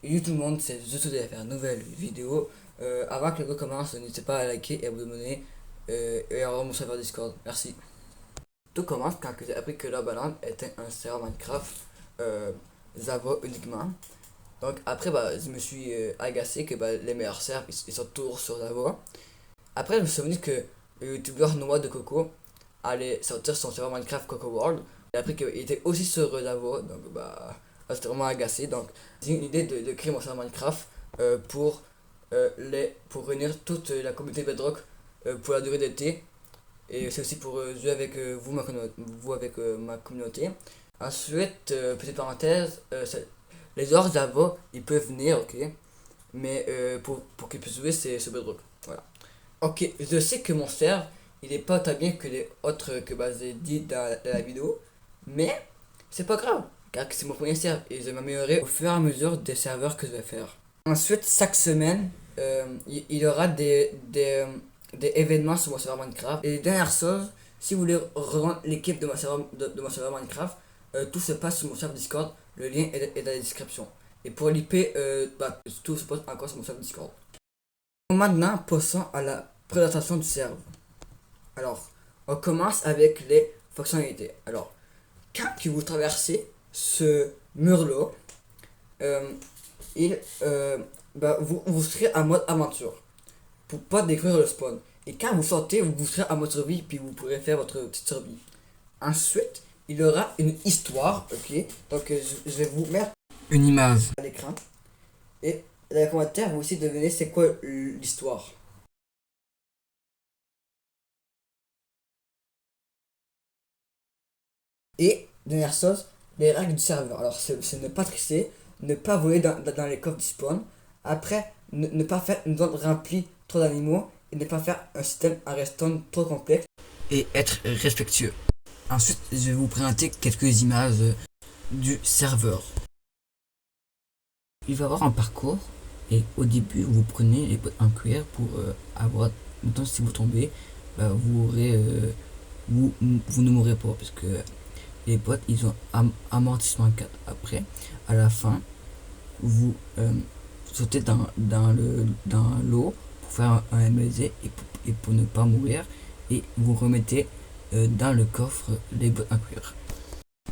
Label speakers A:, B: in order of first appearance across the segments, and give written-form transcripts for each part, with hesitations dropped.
A: Yo tout le monde, c'est juste de faire une nouvelle vidéo. Avant que le vidéo commence, n'hésitez pas à liker et à vous abonner et à rejoindre mon serveur Discord. Merci. Tout commence quand j'ai appris que la banane était un serveur Minecraft Java uniquement. Donc après, je me suis agacé que les meilleurs serveurs ils sont toujours sur Java. Après, je me suis souvenu que le youtubeur Noix de Coco allait sortir son serveur Minecraft Coco World. J'ai appris qu'il était aussi sur Java, donc j'étais vraiment agacé. Donc j'ai eu une idée de créer mon serveur Minecraft pour réunir toute la communauté Bedrock pour la durée d'été. Et c'est aussi pour jouer avec vous avec ma communauté. Ensuite, petite parenthèse, les joueurs Java, ils peuvent venir, ok. Mais pour qu'ils puissent jouer, c'est sur Bedrock. Voilà. Ok, je sais que mon serveur, il est pas très bien que les autres que j'ai dit dans la vidéo. Mais c'est pas grave, car c'est mon premier serveur et je vais m'améliorer au fur et à mesure des serveurs que je vais faire. Ensuite, chaque semaine, il y aura des événements sur mon serveur Minecraft. Et dernière chose, si vous voulez rejoindre l'équipe de mon serveur Minecraft, tout se passe sur mon serveur Discord. Le lien est dans la description. Et pour l'IP, tout se passe encore sur mon serveur Discord. Maintenant, passons à la présentation du serveur. Alors, on commence avec les fonctionnalités. Alors, quand vous traversez ce mur-là, il, vous serez en mode aventure pour pas découvrir le spawn. Et quand vous sortez, vous serez en mode survie, puis vous pourrez faire votre petite survie. Ensuite, il y aura une histoire, ok. Donc, je vais vous mettre une image à l'écran. Et dans les commentaires, vous aussi deviner c'est quoi l'histoire. Et, dernière chose, les règles du serveur. Alors, c'est ne pas tricher, ne pas voler dans les coffres du spawn. Après, ne pas faire une zone remplie trop d'animaux et ne pas faire un système en restant trop complexe. Et être respectueux. Ensuite, je vais vous présenter quelques images du serveur. Il va y avoir un parcours et au début, vous prenez les potes en cuir pour avoir. Maintenant, si vous tombez, vous aurez. Vous ne mourrez pas parce que les potes ils ont amortissement 4. Après, à la fin, vous sautez dans l'eau pour faire un MLZ et pour ne pas mourir. Et vous remettez dans le coffre les bottes en cuir.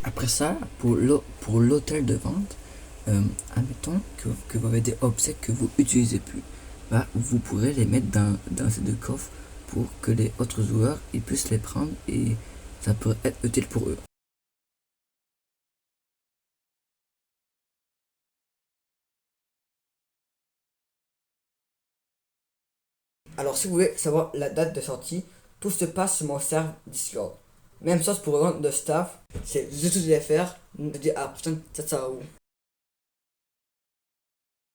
A: Après ça, pour l'hôtel de vente, admettons que vous avez des objets que vous utilisez plus. Vous pourrez les mettre dans ces deux coffres pour que les autres joueurs ils puissent les prendre et ça pourrait être utile pour eux. Alors si vous voulez savoir la date de sortie, tout se passe sur mon serveur Discord. Même chose pour le nom de staff, c'est juste de les faire. Je vous dis à la prochaine, ciao ciao.